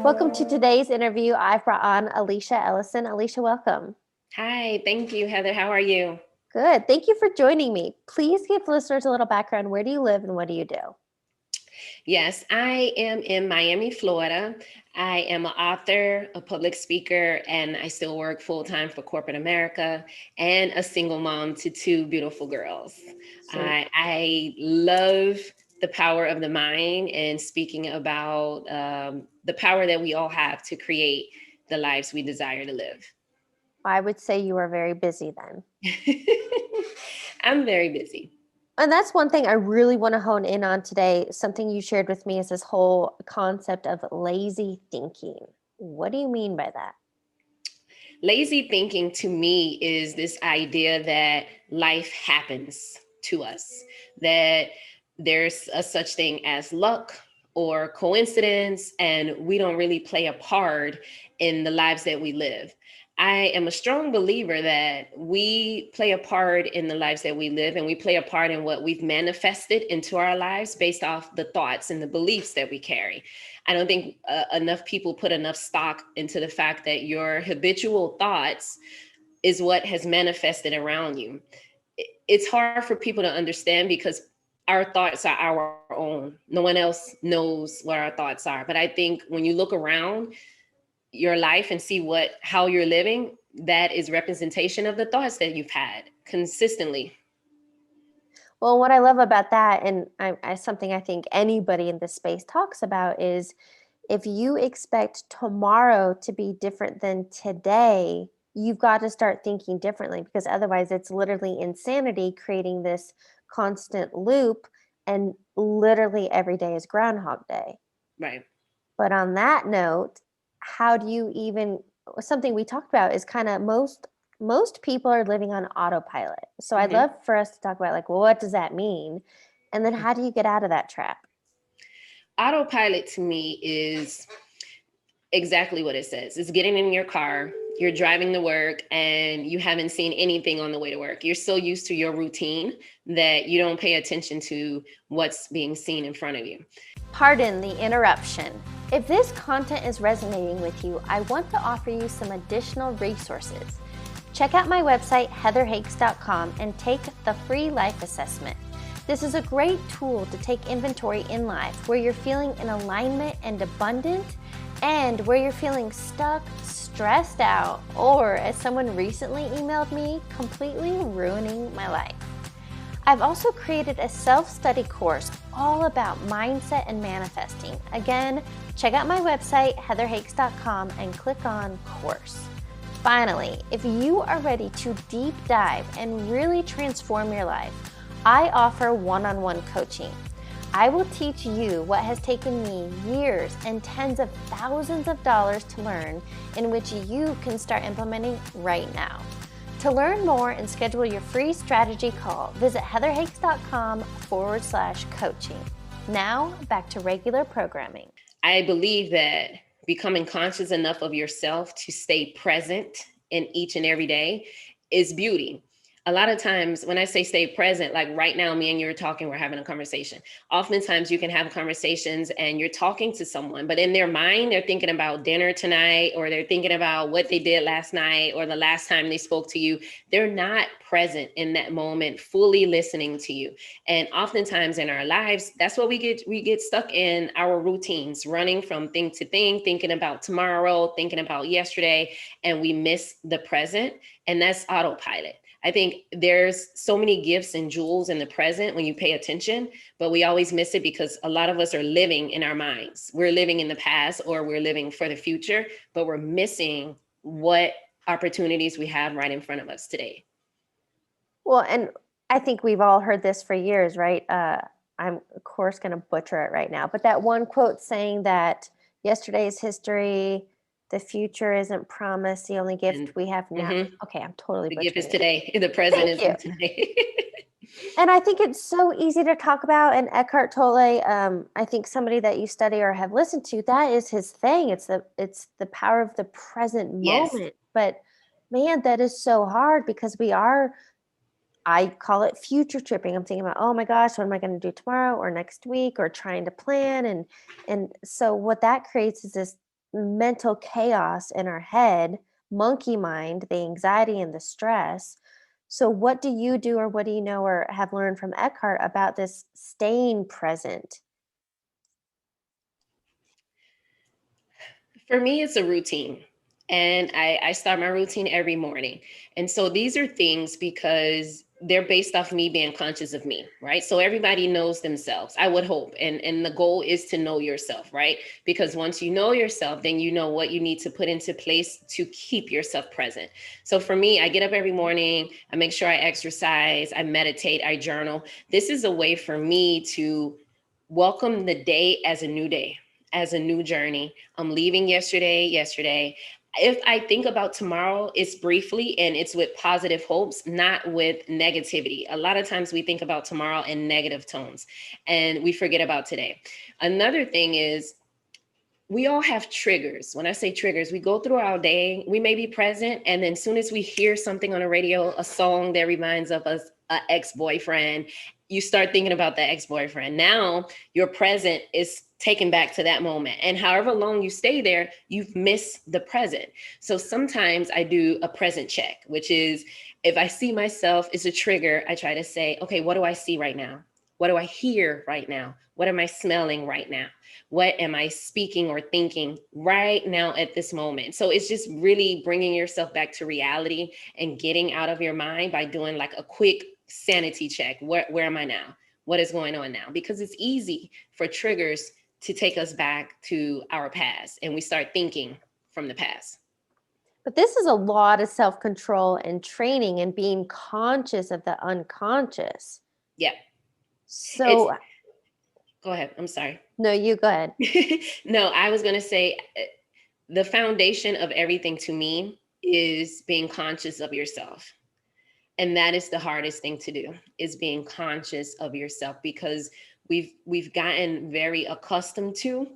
Welcome to today's interview. I've brought on Alicia Ellison. Alicia, welcome. Hi, thank you, Heather. How are you? Good. Thank you for joining me. Please give listeners a little background. Where do you live and what do you do? Yes, I am in Miami, Florida. I am an author, a public speaker, and I still work full time for corporate America and a single mom to two beautiful girls. Sweet. I love the power of the mind and speaking about the power that we all have to create the lives we desire to live. I would say you are very busy then. I'm very busy. And that's one thing I really want to hone in on today. Something you shared with me is this whole concept of lazy thinking. What do you mean by that? Lazy thinking to me is this idea that life happens to us, that there's a such thing as luck or coincidence, and we don't really play a part in the lives that we live. I am a strong believer that we play a part in the lives that we live, and we play a part in what we've manifested into our lives based off the thoughts and the beliefs that we carry. I don't think enough people put enough stock into the fact that your habitual thoughts is what has manifested around you. It's hard for people to understand because our thoughts are our own. No one else knows what our thoughts are. But I think when you look around your life and see how you're living, that is representation of the thoughts that you've had consistently. Well, what I love about that, and something I think anybody in this space talks about, is if you expect tomorrow to be different than today, you've got to start thinking differently, because otherwise it's literally insanity creating this constant loop, and literally every day is Groundhog Day. Right. But on that note, how do you even, something we talked about is kind of most people are living on autopilot. So I'd love for us to talk about, like, well, what does that mean? And then how do you get out of that trap? Autopilot to me is exactly what it says. It's getting in your car, you're driving to work, and you haven't seen anything on the way to work. You're so used to your routine that you don't pay attention to what's being seen in front of you. Pardon the interruption. If this content is resonating with you, I want to offer you some additional resources. Check out my website, heatherhakes.com, and take the free life assessment. This is a great tool to take inventory in life where you're feeling in alignment and abundant, and where you're feeling stuck, stressed out, or, as someone recently emailed me, completely ruining my life. I've also created a self-study course all about mindset and manifesting. Again, check out my website, heatherhakes.com, and click on course. Finally, if you are ready to deep dive and really transform your life, I offer one-on-one coaching. I will teach you what has taken me years and tens of thousands of dollars to learn, in which you can start implementing right now. To learn more and schedule your free strategy call, visit heatherhakes.com/coaching. Now, back to regular programming. I believe that becoming conscious enough of yourself to stay present in each and every day is beauty. A lot of times when I say stay present, like right now, me and you are talking, we're having a conversation. Oftentimes you can have conversations and you're talking to someone, but in their mind, they're thinking about dinner tonight, or they're thinking about what they did last night or the last time they spoke to you. They're not present in that moment, fully listening to you. And oftentimes in our lives, that's what we get stuck in our routines, running from thing to thing, thinking about tomorrow, thinking about yesterday, and we miss the present. And that's autopilot. I think there's so many gifts and jewels in the present when you pay attention, but we always miss it because a lot of us are living in our minds. We're living in the past, or we're living for the future, but we're missing what opportunities we have right in front of us today. Well, and I think we've all heard this for years, right? I'm, of course, going to butcher it right now, but that one quote saying that yesterday is history, the future isn't promised, the only gift we have now. Okay, I'm totally butchering The gift is it. today. The present Thank is you. today. And I think it's so easy to talk about. And Eckhart Tolle, I think somebody that you study or have listened to, that is his thing. It's the power of the present Yes. moment. But man, that is so hard because I call it future tripping. I'm thinking about, oh my gosh, what am I going to do tomorrow or next week, or trying to plan. And so what that creates is this mental chaos in our head, monkey mind, the anxiety and the stress. So, what do you do, or what do you know or have learned from Eckhart about this staying present? For me, it's a routine. And I start my routine every morning. And so these are things because they're based off me being conscious of me, right? So everybody knows themselves, I would hope. And the goal is to know yourself, right? Because once you know yourself, then you know what you need to put into place to keep yourself present. So for me, I get up every morning, I make sure I exercise, I meditate, I journal. This is a way for me to welcome the day as a new day, as a new journey. I'm leaving yesterday. If I think about tomorrow, it's briefly and it's with positive hopes, not with negativity. A lot of times we think about tomorrow in negative tones and we forget about today. Another thing is we all have triggers. When I say triggers, we go through our day, we may be present, and then as soon as we hear something on the radio, a song that reminds of us, an ex-boyfriend, you start thinking about the ex-boyfriend. Now your present is taken back to that moment. And however long you stay there, you've missed the present. So sometimes I do a present check, which is if I see myself as a trigger, I try to say, okay, what do I see right now? What do I hear right now? What am I smelling right now? What am I speaking or thinking right now at this moment? So it's just really bringing yourself back to reality and getting out of your mind by doing like a quick sanity check. Where am I now? What is going on now? Because it's easy for triggers to take us back to our past and we start thinking from the past. But this is a lot of self control and training and being conscious of the unconscious. Yeah. It's So, Go ahead. I'm sorry. no, you go ahead. No, I was going to say the foundation of everything to me is being conscious of yourself. And that is the hardest thing to do, is being conscious of yourself, because we've gotten very accustomed to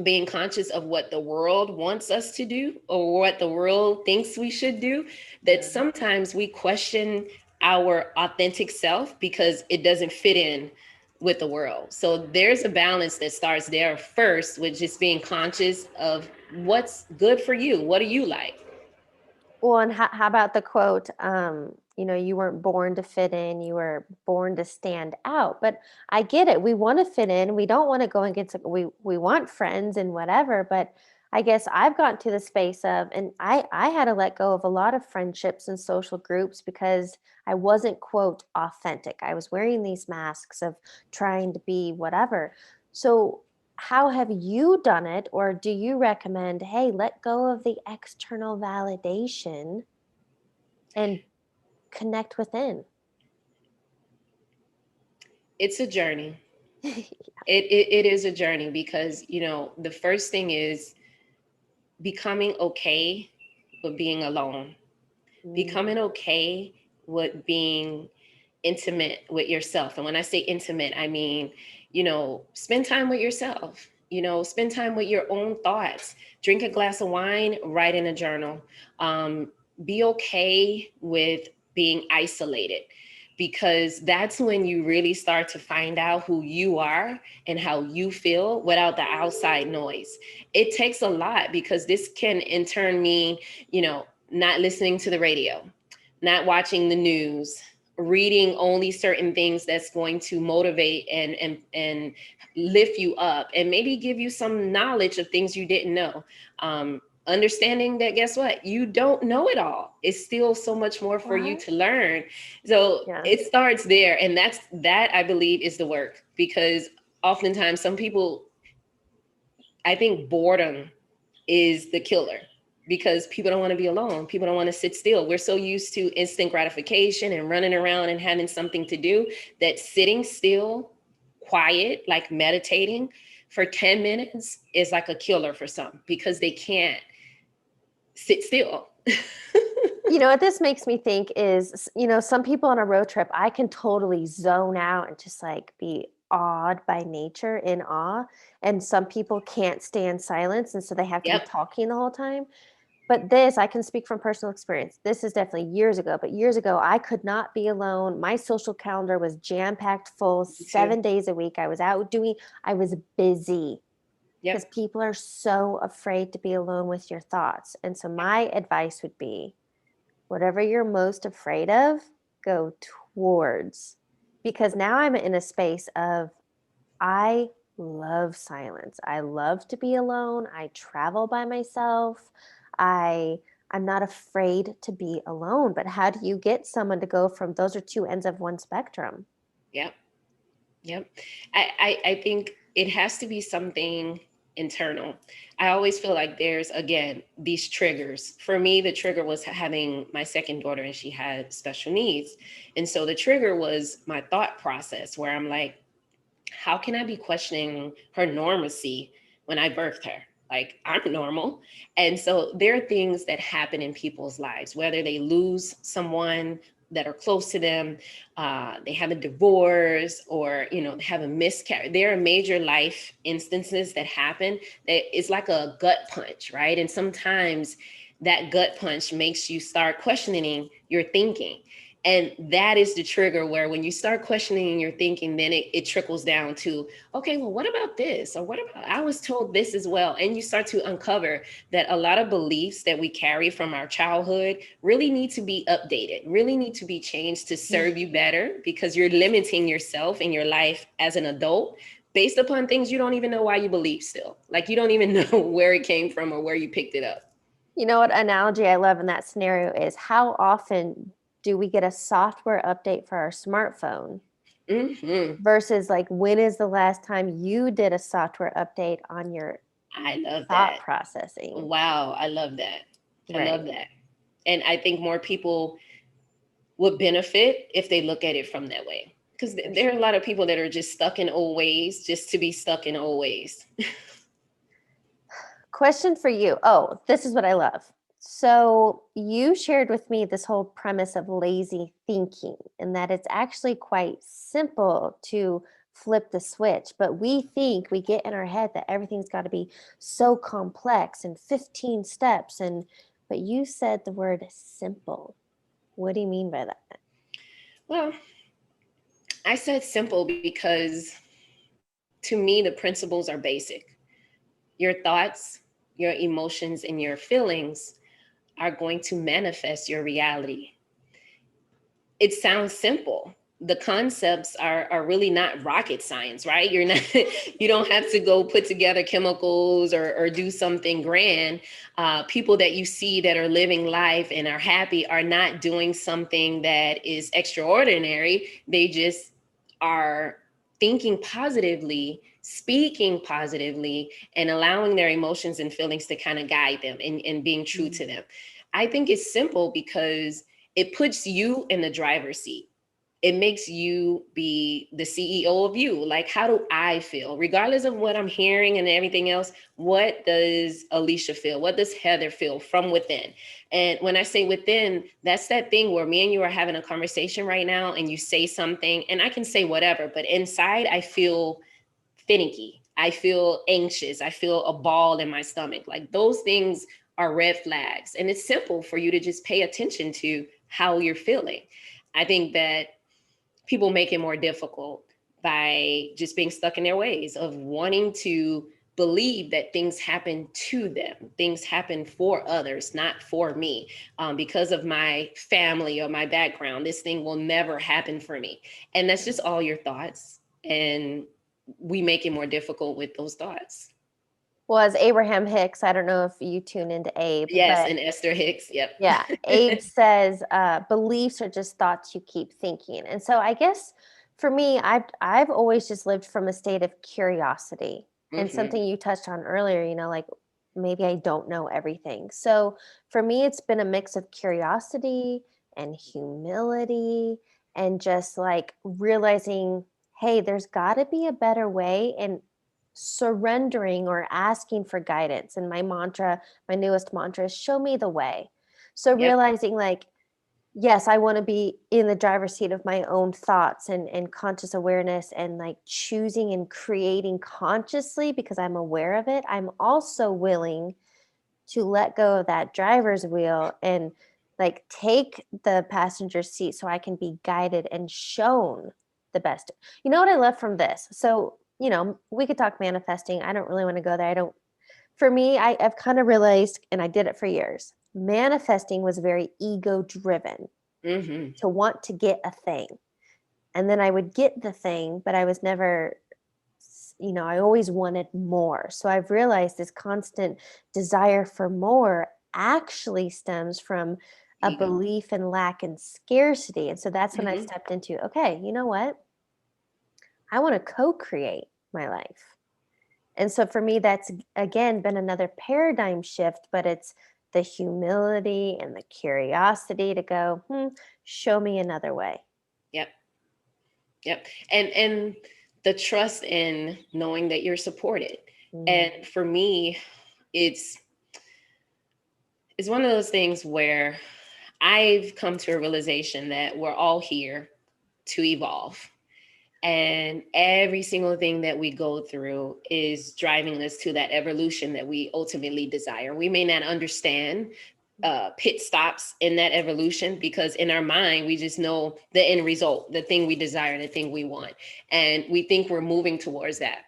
being conscious of what the world wants us to do or what the world thinks we should do, that sometimes we question our authentic self because it doesn't fit in with the world. So there's a balance that starts there first, with just being conscious of what's good for you. What do you like? Well, and how about the quote, you weren't born to fit in, you were born to stand out. But I get it. We want to fit in. We don't want to go and get we want friends and whatever. But I guess I've gotten to the space of, and I had to let go of a lot of friendships and social groups because I wasn't, quote, authentic. I was wearing these masks of trying to be whatever. So how have you done it, or do you recommend, hey, let go of the external validation and connect within? It's a journey. It is a journey because, the first thing is becoming okay with being alone, becoming okay with being intimate with yourself. And when I say intimate, I mean, spend time with yourself, spend time with your own thoughts, drink a glass of wine, write in a journal, be okay with being isolated, because that's when you really start to find out who you are and how you feel without the outside noise. It takes a lot, because this can in turn mean, not listening to the radio, not watching the news, reading only certain things that's going to motivate and lift you up and maybe give you some knowledge of things you didn't know. Understanding that, guess what, you don't know it all. It's still so much more for you to learn. So Yeah. it starts there, and that I believe is the work, because oftentimes some people, I think boredom is the killer, because people don't want to be alone. People don't want to sit still. We're so used to instant gratification and running around and having something to do, that sitting still, quiet, like meditating for 10 minutes is like a killer for some, because they can't sit still. What this makes me think is, some people on a road trip, I can totally zone out and just like be awed by nature, in awe. And some people can't stand silence. And so they have to be Yep. talking the whole time. But this, I can speak from personal experience. This is definitely years ago, but years ago, I could not be alone. My social calendar was jam-packed full, Me too. 7 days a week. I was out I was busy. because Yep. people are so afraid to be alone with your thoughts. And so my advice would be whatever you're most afraid of, go towards. Because now I'm in a space of I love silence. I love to be alone. I travel by myself. I I'm not afraid to be alone. But how do you get someone to go from those are two ends of one spectrum? Yep. Yep. I think it has to be something internal. I always feel like there's, again, these triggers. For me, the trigger was having my second daughter and she had special needs. And so the trigger was my thought process where I'm like, how can I be questioning her normacy when I birthed her? Like, I'm normal. And so there are things that happen in people's lives, whether they lose someone that are close to them, they have a divorce, or, they have a miscarriage. There are major life instances that happen that it's like a gut punch, right? And sometimes that gut punch makes you start questioning your thinking. And that is the trigger where when you start questioning your thinking, then it trickles down to, okay, well, what about this? Or what about, I was told this as well. And you start to uncover that a lot of beliefs that we carry from our childhood really need to be updated, really need to be changed to serve you better, because you're limiting yourself in your life as an adult based upon things you don't even know why you believe still. Like, you don't even know where it came from or where you picked it up. You know what analogy I love in that scenario is how often do we get a software update for our smartphone Mm-hmm. versus like when is the last time you did a software update on your I love thought that. processing? Wow, I love that. I Right. love that. And I think more people would benefit if they look at it from that way. Because there are a lot of people that are just stuck in old ways just to be stuck in old ways. Question for you. Oh, this is what I love. So, you shared with me this whole premise of lazy thinking and that it's actually quite simple to flip the switch, but we think we get in our head that everything's got to be so complex and 15 steps but you said the word simple. What do you mean by that? Well, I said simple because to me, the principles are basic. Your thoughts, your emotions, and your feelings are going to manifest your reality. It sounds simple. The concepts are really not rocket science, right? You're not, you don't have to go put together chemicals or do something grand. People that you see that are living life and are happy are not doing something that is extraordinary. They just are thinking positively, speaking positively, and allowing their emotions and feelings to kind of guide them and being true to them. I think it's simple because it puts you in the driver's seat. It makes you be the CEO of you. Like, how do I feel? Regardless of what I'm hearing and everything else, what does Alicia feel? What does Heather feel from within? And when I say within, that's that thing where me and you are having a conversation right now and you say something, and I can say whatever, but inside I feel finicky. I feel anxious. I feel a ball in my stomach. Like, those things are red flags. And it's simple for you to just pay attention to how you're feeling. I think that people make it more difficult by just being stuck in their ways of wanting to believe that things happen to them, things happen for others, not for me. Because of my family or my background, this thing will never happen for me. And that's just all your thoughts. And we make it more difficult with those thoughts. Well, as Abraham Hicks, I don't know if you tune into Abe, Yes, but and Esther Hicks. Yep. yeah, Abe says beliefs are just thoughts you keep thinking. And so I guess for me, I've always just lived from a state of curiosity. And Mm-hmm. something you touched on earlier, like maybe I don't know everything. So for me, it's been a mix of curiosity and humility and just like realizing, hey, there's got to be a better way, and surrendering or asking for guidance. And my newest mantra is show me the way. So Yep. realizing like, yes, I want to be in the driver's seat of my own thoughts and conscious awareness and like choosing and creating consciously because I'm aware of it. I'm also willing to let go of that driver's wheel and like take the passenger seat so I can be guided and shown the best. You know what I love from this? So you know, we could talk manifesting. I don't really want to go there. For me, I've kind of realized, and I did it for years, manifesting was very ego driven Mm-hmm. to want to get a thing. And then I would get the thing, but I was never, you know, I always wanted more. So I've realized this constant desire for more actually stems from a Ego. belief in lack and scarcity. And so that's when I Mm-hmm. stepped into, okay, you know what? I want to co create my life. And so for me, that's again been another paradigm shift, but it's the humility and the curiosity to go, show me another way. Yep. Yep. And the trust in knowing that you're supported. Mm. And for me, it's it's one of those things where I've come to a realization that we're all here to evolve. And every single thing that we go through is driving us to that evolution that we ultimately desire. We may not understand pit stops in that evolution, because in our mind, we just know the end result, the thing we desire, the thing we want. And we think we're moving towards that.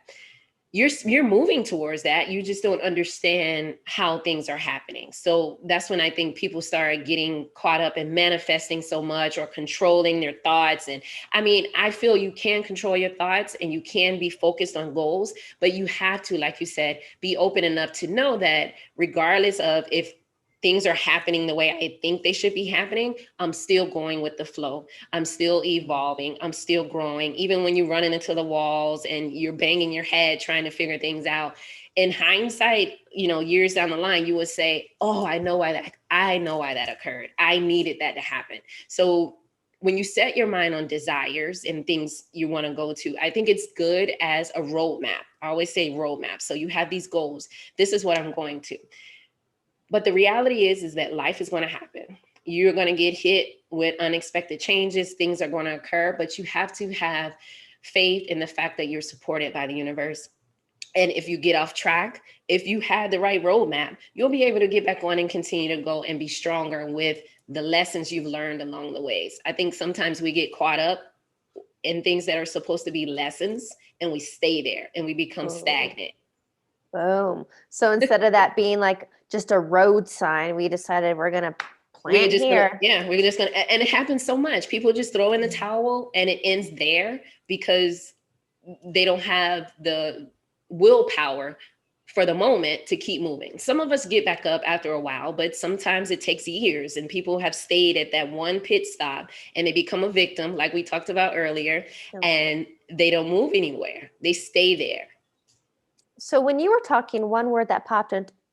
You're moving towards that. You just don't understand how things are happening. So that's when I think people start getting caught up in manifesting so much or controlling their thoughts. And I mean, I feel you can control your thoughts and you can be focused on goals, but you have to, like you said, be open enough to know that regardless of if things are happening the way I think they should be happening, I'm still going with the flow. I'm still evolving. I'm still growing. Even when you're running into the walls and you're banging your head trying to figure things out. In hindsight, you know, years down the line, you would say, oh, I know why that occurred. I needed that to happen. So when you set your mind on desires and things you want to go to, I think it's good as a roadmap. I always say roadmap. So you have these goals. This is what I'm going to. But the reality is that life is going to happen. You're going to get hit with unexpected changes. Things are going to occur, but you have to have faith in the fact that you're supported by the universe. And if you get off track, if you had the right roadmap, you'll be able to get back on and continue to go and be stronger with the lessons you've learned along the ways. I think sometimes we get caught up in things that are supposed to be lessons and we stay there and we become Oh, stagnant. boom. So instead of that being like just a road sign, we decided we're going to We're plant just gonna, here. yeah, we're just gonna, and it happens so much. People just throw in the towel and it ends there because they don't have the willpower for the moment to keep moving. Some of us get back up after a while, but sometimes it takes years, and people have stayed at that one pit stop and they become a victim, like we talked about earlier, and they don't move anywhere. They stay there. So when you were talking, one word that popped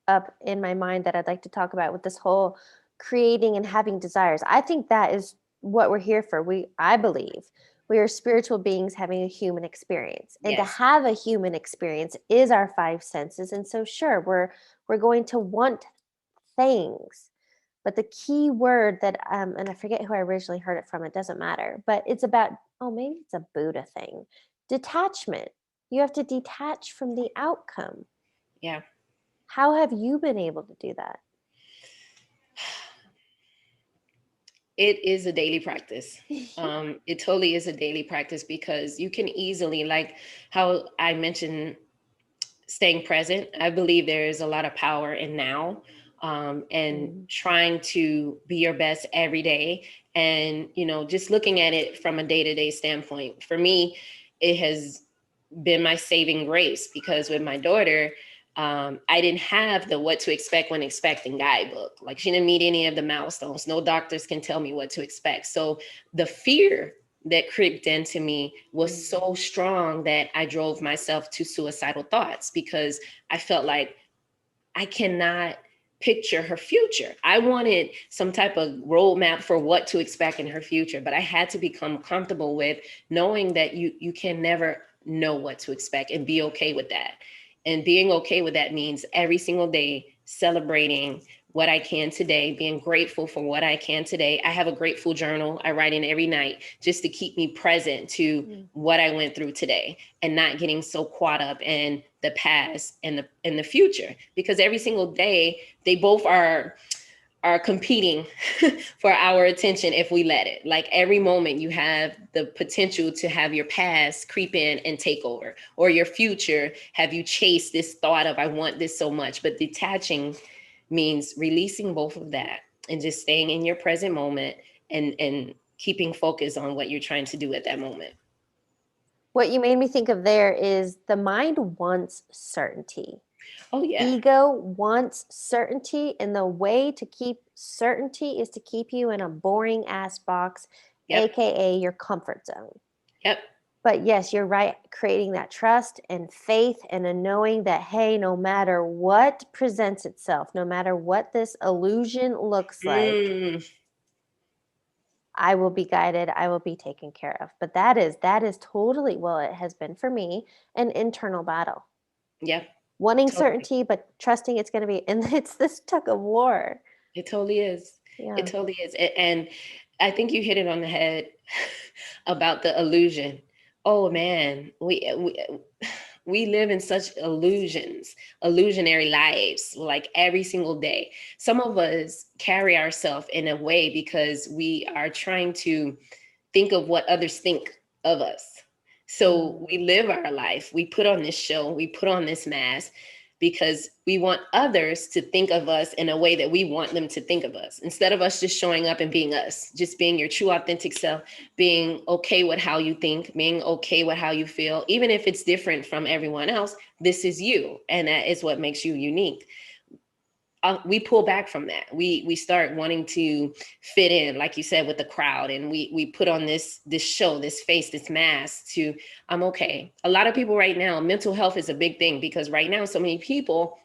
up in my mind that I'd like to talk about with this whole creating and having desires. I think that is what we're here for. I believe we are spiritual beings having a human experience. And to Yes. have a human experience is our five senses. And so sure, we're going to want things. But the key word that and I forget who I originally heard it from, it doesn't matter, but it's about, oh, maybe it's a Buddha thing. Detachment. You have to detach from the outcome. Yeah. How have you been able to do that? It is a daily practice. It totally is a daily practice, because you can easily, like how I mentioned, staying present. I believe there is a lot of power in now, and Mm. trying to be your best every day. And, you know, just looking at it from a day-to-day standpoint. For me, it has been my saving grace, because with my daughter, I didn't have the what to expect when expecting guidebook. Like, she didn't meet any of the milestones. No doctors can tell me what to expect. So the fear that creeped into me was so strong that I drove myself to suicidal thoughts, because I felt like I cannot picture her future. I wanted some type of roadmap for what to expect in her future, but I had to become comfortable with knowing that you can never know what to expect, and be okay with that. And being okay with that means every single day celebrating what I can today, being grateful for what I can today. I have a grateful journal I write in every night, just to keep me present to what I went through today, and not getting so caught up in the past and the future, because every single day they both are are competing for our attention if we let it. Like every moment you have the potential to have your past creep in and take over, or your future have you chased this thought of I want this so much. But detaching means releasing both of that and just staying in your present moment and keeping focus on what you're trying to do at that moment. What you made me think of there is the mind wants certainty. Oh, yeah. Ego wants certainty, and the way to keep certainty is to keep you in a boring ass box, aka your comfort zone. Yep. But yes, you're right, creating that trust and faith and a knowing that, hey, no matter what presents itself, no matter what this illusion looks like, I will be guided, I will be taken care of. But that is totally, well, it has been for me, an internal battle. Yeah. Wanting certainty, but trusting it's going to be, and it's this tug of war. It totally is. Yeah. It totally is. And I think you hit it on the head about the illusion. Oh man, we live in such illusionary lives, like every single day. Some of us carry ourselves in a way because we are trying to think of what others think of us. So we live our life, we put on this show, we put on this mask because we want others to think of us in a way that we want them to think of us, instead of us just showing up and being us, just being your true authentic self, being okay with how you think, being okay with how you feel, even if it's different from everyone else. This is you, and that is what makes you unique. We pull back from that. We start wanting to fit in, like you said, with the crowd, and we put on this show, this face, this mask to, I'm okay. A lot of people right now, mental health is a big thing because right now so many people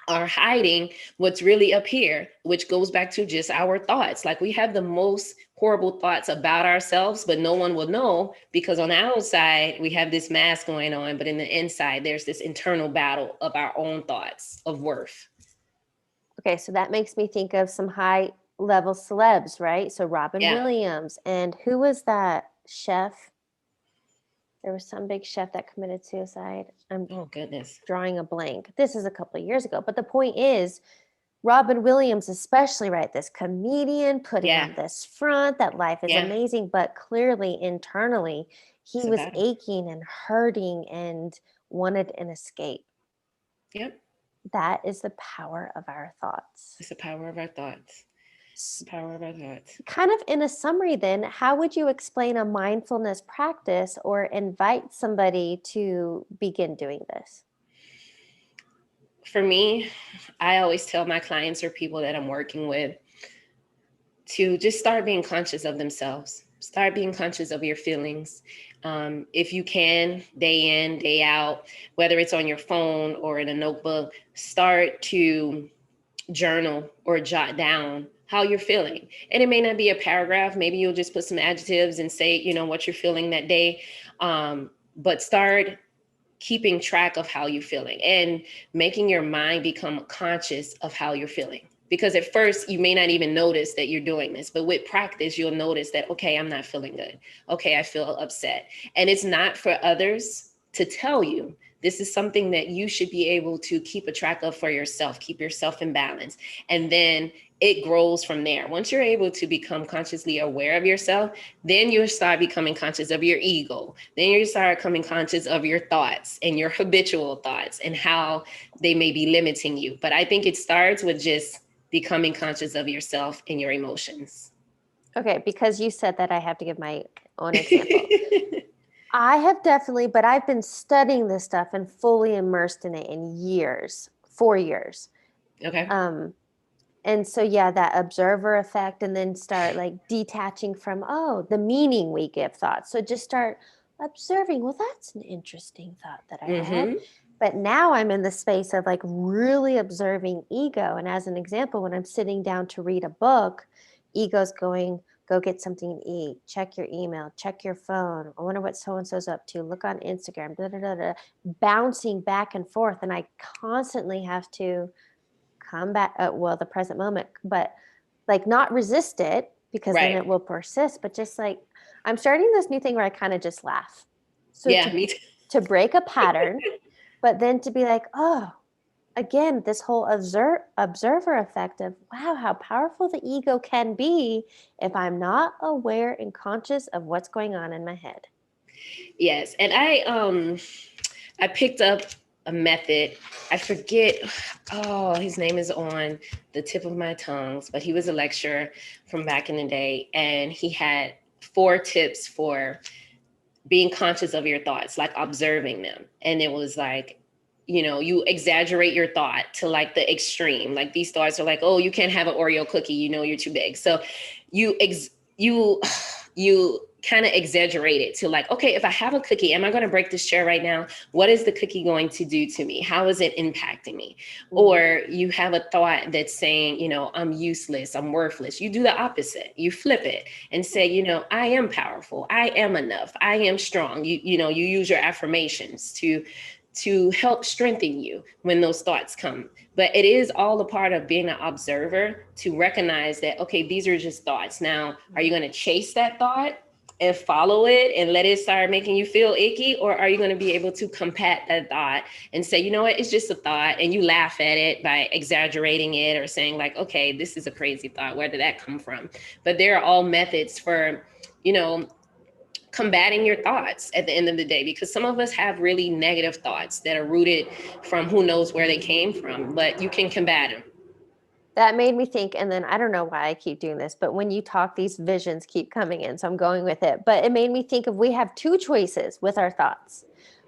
are hiding what's really up here, which goes back to just our thoughts. Like we have the most horrible thoughts about ourselves, but no one will know because on the outside we have this mask going on, but in the inside there's this internal battle of our own thoughts of worth. Okay, so that makes me think of some high level celebs, right? So Robin Williams, and who was that chef? There was some big chef that committed suicide. Oh goodness, drawing a blank. This is a couple of years ago, but the point is, Robin Williams, especially, right? This comedian putting on this front that life is amazing, but clearly internally he was aching and hurting and wanted an escape. Yep. That is the power of our thoughts. It's the power of our thoughts. The power of our thoughts. Kind of in a summary then, how would you explain a mindfulness practice or invite somebody to begin doing this? For me, I always tell my clients or people that I'm working with to just start being conscious of themselves. Start being conscious of your feelings. If you can, day in, day out, whether it's on your phone or in a notebook, start to journal or jot down how you're feeling. And it may not be a paragraph. Maybe you'll just put some adjectives and say, you know, what you're feeling that day. But start keeping track of how you're feeling and making your mind become conscious of how you're feeling. Because at first you may not even notice that you're doing this, but with practice, you'll notice that, okay, I'm not feeling good. Okay, I feel upset. And it's not for others to tell you. This is something that you should be able to keep a track of for yourself, keep yourself in balance. And then it grows from there. Once you're able to become consciously aware of yourself, then you'll start becoming conscious of your ego. Then you start becoming conscious of your thoughts and your habitual thoughts and how they may be limiting you. But I think it starts with just becoming conscious of yourself and your emotions. Okay, because you said that, I have to give my own example. I have definitely, but I've been studying this stuff and fully immersed in it in years, 4 years. Okay. And so, yeah, that observer effect, and then start like detaching from, the meaning we give thoughts. So just start observing, well, that's an interesting thought that I had. But now I'm in the space of like really observing ego. And as an example, when I'm sitting down to read a book, ego's going, go get something to eat, check your email, check your phone. I wonder what so-and-so's up to. Look on Instagram, bouncing back and forth. And I constantly have to come back, the present moment, but like not resist it because then it will persist. But just like, I'm starting this new thing where I kind of just laugh. So me too. To break a pattern, but then to be like, oh, again, this whole observer effect of, wow, how powerful the ego can be if I'm not aware and conscious of what's going on in my head. Yes. And I picked up a method. I forget, oh, his name is on the tip of my tongues, but he was a lecturer from back in the day, and he had 4 tips for being conscious of your thoughts, like observing them. And it was like, you exaggerate your thought to like the extreme. Like these thoughts are like, oh, you can't have an Oreo cookie, you're too big. So you you kind of exaggerate it to like, okay, if I have a cookie, am I going to break this chair right now? What is the cookie going to do to me? How is it impacting me? Mm-hmm. Or you have a thought that's saying, I'm useless, I'm worthless. You do the opposite. You flip it and say, I am powerful. I am enough. I am strong. You use your affirmations to help strengthen you when those thoughts come. But it is all a part of being an observer to recognize that, okay, these are just thoughts. Now, are you going to chase that thought and follow it and let it start making you feel icky? Or are you going to be able to combat that thought and say, you know what, it's just a thought, and you laugh at it by exaggerating it or saying like, okay, this is a crazy thought. Where did that come from? But there are all methods for, combating your thoughts at the end of the day, because some of us have really negative thoughts that are rooted from who knows where they came from, but you can combat them. That made me think, and then I don't know why I keep doing this, but when you talk, these visions keep coming in, so I'm going with it. But it made me think of, we have 2 choices with our thoughts.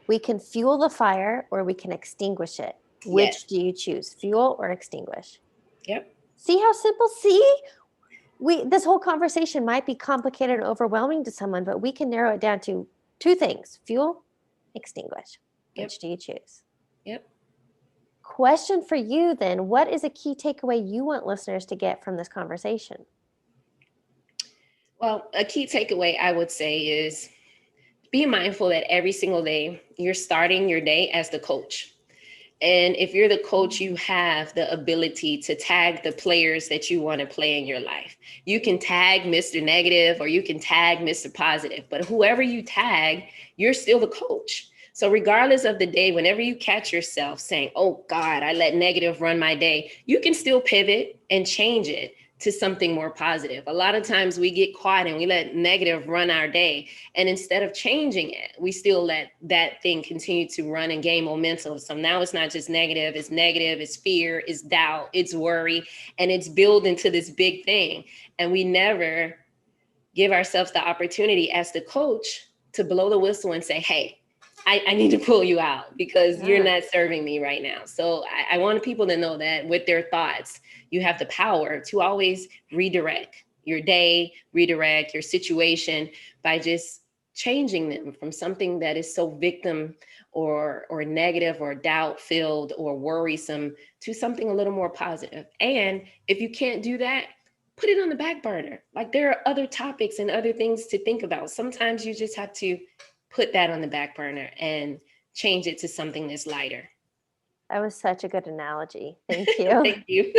We can fuel the fire or we can extinguish it. Which do you choose, fuel or extinguish? Yep. See how simple? This whole conversation might be complicated and overwhelming to someone, but we can narrow it down to 2 things: fuel, extinguish. Yep. Which do you choose? Yep. Question for you then: what is a key takeaway you want listeners to get from this conversation? Well, a key takeaway I would say is be mindful that every single day you're starting your day as the coach. And if you're the coach, you have the ability to tag the players that you want to play in your life. You can tag Mr. Negative or you can tag Mr. Positive, but whoever you tag, you're still the coach. So regardless of the day, whenever you catch yourself saying, oh God, I let negative run my day, you can still pivot and change it to something more positive. A lot of times we get caught and we let negative run our day. And instead of changing it, we still let that thing continue to run and gain momentum. So now it's not just negative, it's fear, it's doubt, it's worry, and it's building into this big thing. And we never give ourselves the opportunity as the coach to blow the whistle and say, hey, I need to pull you out because you're not serving me right now. So I want people to know that with their thoughts, you have the power to always redirect your day, redirect your situation by just changing them from something that is so victim or negative or doubt filled or worrisome to something a little more positive. And if you can't do that, put it on the back burner. Like there are other topics and other things to think about. Sometimes you just have to put that on the back burner and change it to something that's lighter. That was such a good analogy. Thank you. Thank you.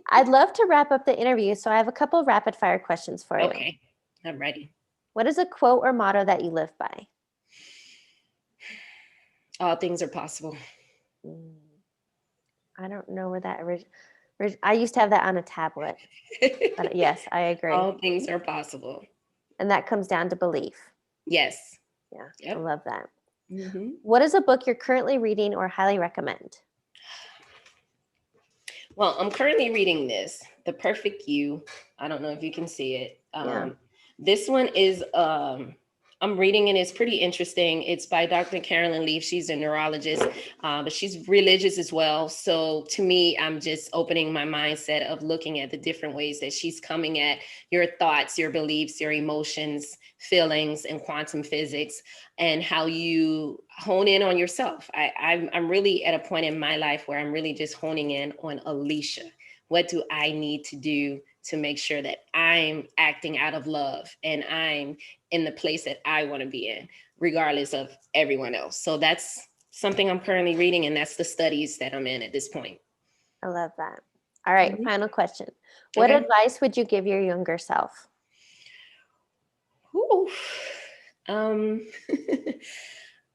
I'd love to wrap up the interview, so I have a couple of rapid fire questions for you. Okay, I'm ready. What is a quote or motto that you live by? All things are possible. I don't know where that I used to have that on a tablet. But yes, I agree. All things are possible. And that comes down to belief. Yes. Yeah, yep. I love that. Mm-hmm. What is a book you're currently reading or highly recommend? Well, I'm currently reading this, The Perfect You. I don't know if you can see it. This one is, I'm reading it. It's pretty interesting. It's by Dr. Carolyn Leaf. She's a neurologist, but she's religious as well. So to me, I'm just opening my mindset of looking at the different ways that she's coming at your thoughts, your beliefs, your emotions, feelings, and quantum physics, and how you hone in on yourself. I'm really at a point in my life where I'm really just honing in on Alicia. What do I need to do to make sure that I'm acting out of love and I'm in the place that I want to be in, regardless of everyone else? So that's something I'm currently reading, and that's the studies that I'm in at this point. I love that. All right, Final question. What advice would you give your younger self?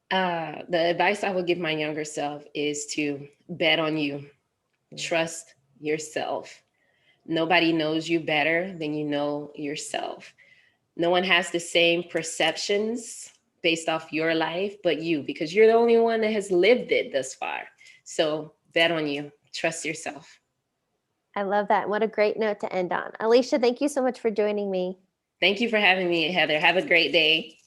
The advice I would give my younger self is to bet on you. Trust yourself. Nobody knows you better than you know yourself. No one has the same perceptions based off your life but you, because you're the only one that has lived it thus far. So bet on you. Trust yourself. I love that. What a great note to end on. Alicia, thank you so much for joining me. Thank you for having me, Heather. Have a great day.